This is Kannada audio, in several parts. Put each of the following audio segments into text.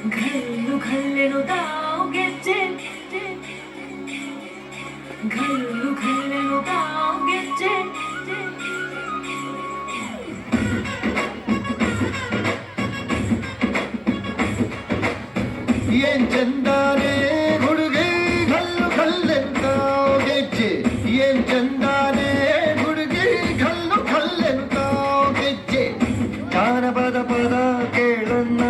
घल्लु घल्लेनुताव ಗೆಜ್ಜೆ घल्लु घल्लेनुताव ಗೆಜ್ಜೆ ಏನ್ ಚಂದಾನೆ ಹುಡುಗಿ ಘಲ್ಲು ಘಲ್ಲೆಂತಾವ್ ಗೆಜ್ಜೆ ಏನ್ ಚಂದಾನೆ ಹುಡುಗಿ ಘಲ್ಲು ಘಲ್ಲೆಂತಾವ್ ಗೆಜ್ಜೆ ಜಾನಪದ ಪದ ಕೇಳನ್ನ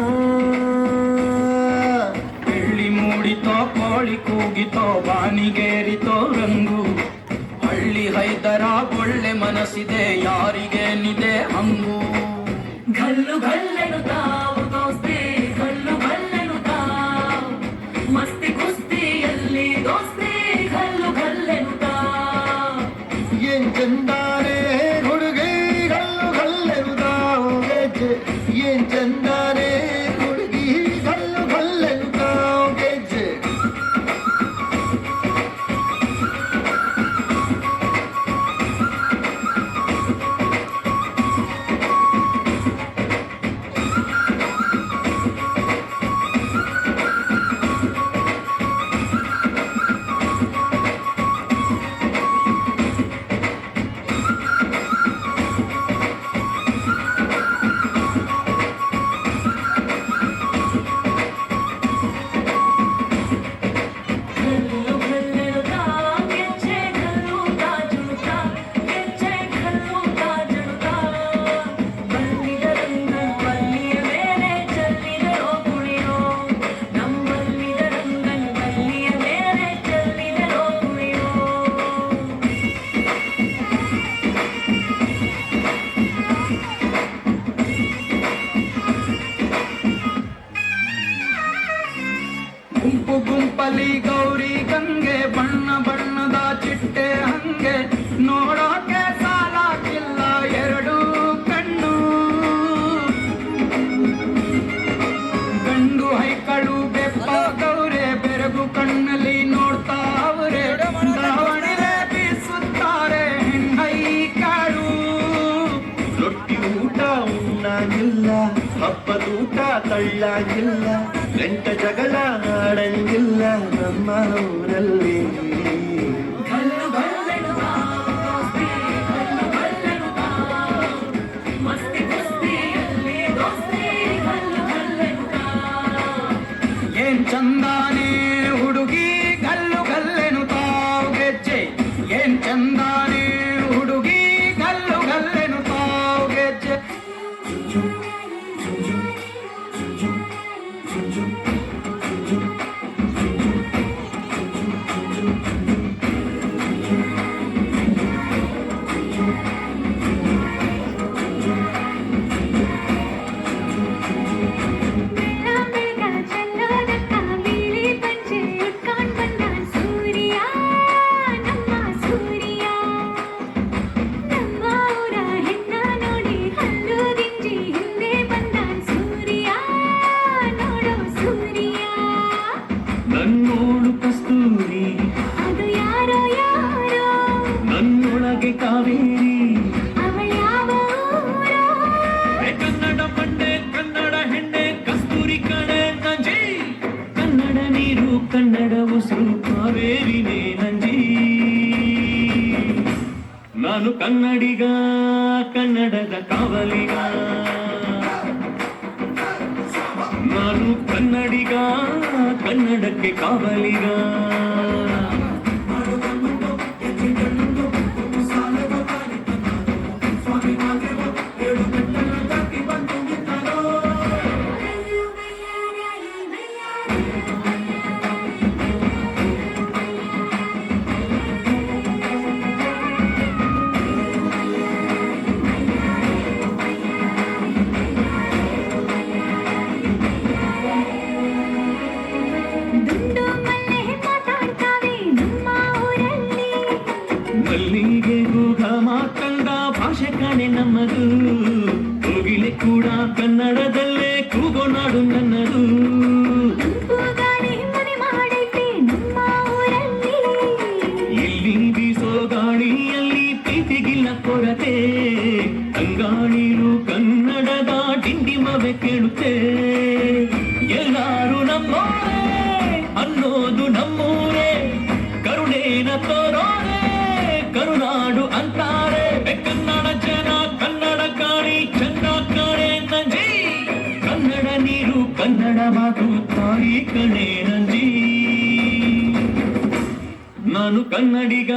ಬೆಳ್ಳಿ ಮೂಡಿತೋ ಕೋಳಿ ಕೂಗಿತೋ ಬಾನಿಗೇರಿತೋ ರಂಗು ಹಳ್ಳಿ ಹೈದರ ಒಳ್ಳೆ ಮನಸ್ಸಿದೆ ಯಾರಿಗೇನಿದೆ ಹಂಗು घल्लु घल्लेनुताव ದೋಸ್ತಿ घल्लु घल्लेनुताव ಮಸ್ತಿ ಕುಸ್ತಿಯಲ್ಲಿ ದೋಸ್ತಿ घल्लु घल्लेनुताव ಏನ್ ಚಂದಾನೆ ಹುಡುಗಿ ಘಲ್ಲು ಘಲ್ಲೆಂತಾವ್ ಗೆಜ್ಜೆ ಏನ್ ಚಂದಾನೆ ಹುಡುಗಿ ಘಲ್ಲು ಘಲ್ಲೆಂತಾವ್ ಗೆಜ್ಜೆ घल्लु घल्लेनुताव ಗೆಜ್ಜೆ घल्लु ತಾಜುನುತ ಗೆಜ್ಜೆ घल्लु ತಾಜುನುತ ಬಲ್ಲಿದರಂಗ ಬಲ್ಲಿಯ ಮೇಲೆ ಚೆಲ್ಲಿದರೋ ಕುಣಿಯೋ ನಮ್ಮಲ್ಲಿದರಂಗ ಬಲ್ಲಿಯ ಮೇಲೆ ಚೆಲ್ಲಿದರೋ ಕುಣಿಯೋ ಗುಂಪು ಗುಂಪಲಿ ಗೌರಿ ಗಂಗೆ ಬಣ್ಣ ಬಣ್ಣದ ಚಿಟ್ಟೆ ಹಂಗೆ ನೋಡೋಕೆ ಸಾಲಾಗಿಲ್ಲ ಎರಡು ಕಣ್ಣು ಗಂಡು ಹೈಕಳು ಬೆಪ್ಪ ಗೌರೆ ಬೆರಗು ಕಣ್ಣಲ್ಲಿ ನೋಡ್ತಾ ಅವರೇ ದಾವಣಿಗೆ ಬೀಸುತ್ತಾರೆ ಹೆಣ್ಣೈಕಾಳು ರೊಟ್ಟಿ ಊಟ ಉಣ್ಣಂಗಿಲ್ಲ ಹಬ್ಬದೂಟ ತಳ್ಳಂಗಿಲ್ಲ ಗಂಟ ಜಗಳ ಆಡಂಗಿಲ್ಲ ನಮ್ಮ ಊರಲ್ಲಿ घल्लु घल्लेनुताव ದೋಸ್ತಿ घल्लु घल्लेनुताव ಮಸ್ತಿ ಕುಸ್ತಿಯಲ್ಲಿ ದೋಸ್ತಿ घल्लु घल्लेनुताव ಏನ್ ಚಂದಾನೆ ಹುಡುಗಿ ಗಲ್ಲು ಗಲ್ಲೆನು ತಾವ್ ಗೆಜ್ಜೆ ಏನ್ ಚಂದಾನೆ ಹುಡುಗಿ ಗಲ್ಲು ಗಲ್ಲೆನು ತಾವ್ ಗೆಜ್ಜೆ ಬೆಳಗ ಚೆಲ್ಲೋದಕ್ಕ ಬಿಳಿ ಪಂಚೆ ಉಟ್ಕೊಂಡ್ ಬಂದಾನ್ ಸೂರ್ಯ ನಮ್ಮ ಸೂರ್ಯ ನಮ್ಮ ಊರ ಹೆಣ್ಣ ನೋಡಿ ಹಲ್ಲು ಗಿಂಜಿ ಹಿಂದೆ ಬಂದಾನ್ ಸೂರ್ಯ ನೋಡೋ ಸೂರ್ಯ ನನ್ನೋಳು ಕಸ್ತೂರಿ ಅದು ಯಾರೋ ಯಾರೋ ನನ್ನೊಳಗೆ ಕಾವೇರಿ ಅವಳ ಯಾವ ಊರೋ ಕನ್ನಡ ಬಂಡೆ ಕನ್ನಡ ಹೆಣ್ಣೆ ಕಸ್ತೂರಿ ಕಣೆ ನಂಜಿ ಕನ್ನಡ ನೀರು ಕನ್ನಡ ಉಸಿರು ಕಾವೇರಿನೇ ನಂಜಿ ನಾನು ಕನ್ನಡಿಗ ಕನ್ನಡದ ಕಾವಲಿಗ ನಾನು ಕನ್ನಡಿಗ ಕನ್ನಡಕ್ಕೆ ಕಾವಲಿಗ ದುಂಡು ಮಲ್ಲೆ ಮಾತಾಡ್ತಾವೆ ನಮ್ಮ ಊರಲ್ಲಿ ಮಲ್ಲಿಗೆ ಗೂಢ ಮಾತಂಡ ಭಾಷೆ ಕಣೆ ನಮ್ಮದು ಕೋಗಿಲೆ ಕೂಡ ಕನ್ನಡದಲ್ಲೇ ಕೂಗೋ ನಾಡು ನನ್ನದು ತಂಪು ಗಾಳಿ ಅದು ತಾಯಿ ಕಣೆ ನಂಜಿ. ನಾನು ಕನ್ನಡಿಗ,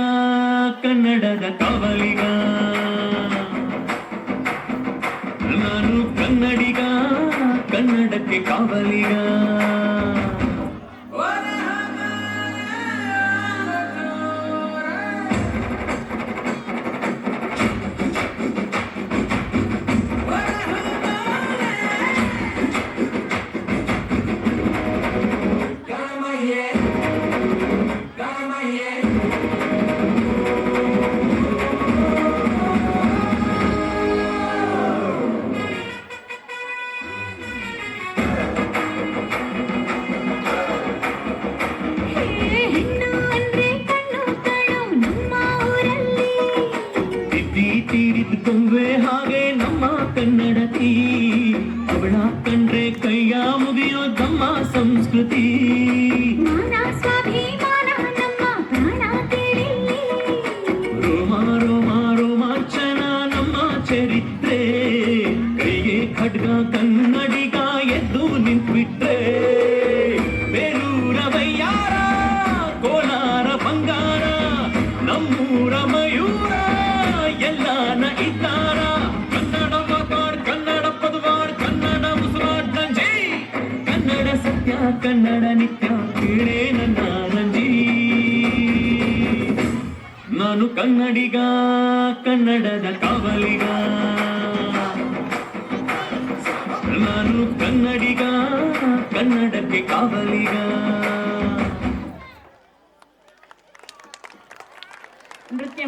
ಕನ್ನಡದ ಕಾವಲಿಗ. ನಾನು ಕನ್ನಡಿಗ, ಕನ್ನಡಕ್ಕೆ ಕಾವಲಿಗ. ಹೆಣ್ಣು ಅಂದ್ರೆ ಕಣ್ಣು ಕಣೋ ನಮ್ಮ ಊರಲ್ಲಿ. ತಿದ್ದಿ ತೀರಿದುಕೊಂಡ್ರೆ ಹಾಗೆ ನಮ್ಮ ಕನ್ನಡತಿ. ಅವಳ ಕಂಡ್ರೆ ಕೈಯ ಮುಗಿಯೋ ನಮ್ಮ ಸಂಸ್ಕೃತಿ. ಮಾನ ಸ್ವಾಭಿಮಾನ ನಮ್ಮ ಪ್ರಾಣ ತಿಳಿಲಿ. ರೋಮ ರೋಮ ರೋಮಾಂಚನ ನಮ್ಮ ಚರಿತ್ರೆ. ಕೈಗೆ ಖಡ್ಗ ಕನ್ನಡಿಗ ಎದ್ದು ನಿಂತ್ಬಿಟ್ರೆ. ಬೇಲೂರ ಬಯ್ಯಾರ, ಕೋಲಾರ ಬಂಗಾರ, ನಮ್ಮೂರ ಮಯೂರ ಎಲ್ಲಾನ ಇದ್ದಾರ. ಕನ್ನಡ ಮಾತಾಡ್, ಕನ್ನಡ ಪದವಾಡ್, ಕನ್ನಡ ಮುಸುವಾಡ್ ನಂಜಿ. ಕನ್ನಡ ಸತ್ಯ, ಕನ್ನಡ ನಿತ್ಯ, ಕೇಳೇ ನನ್ನ ನಂಜಿ. ನಾನು ಕನ್ನಡಿಗ, ಕನ್ನಡದ ಕಾವಲಿಗ. ನಾನು ಕನ್ನಡಿಗ, ಕನ್ನಡಕ್ಕೆ ಕಾವಲಿಗ.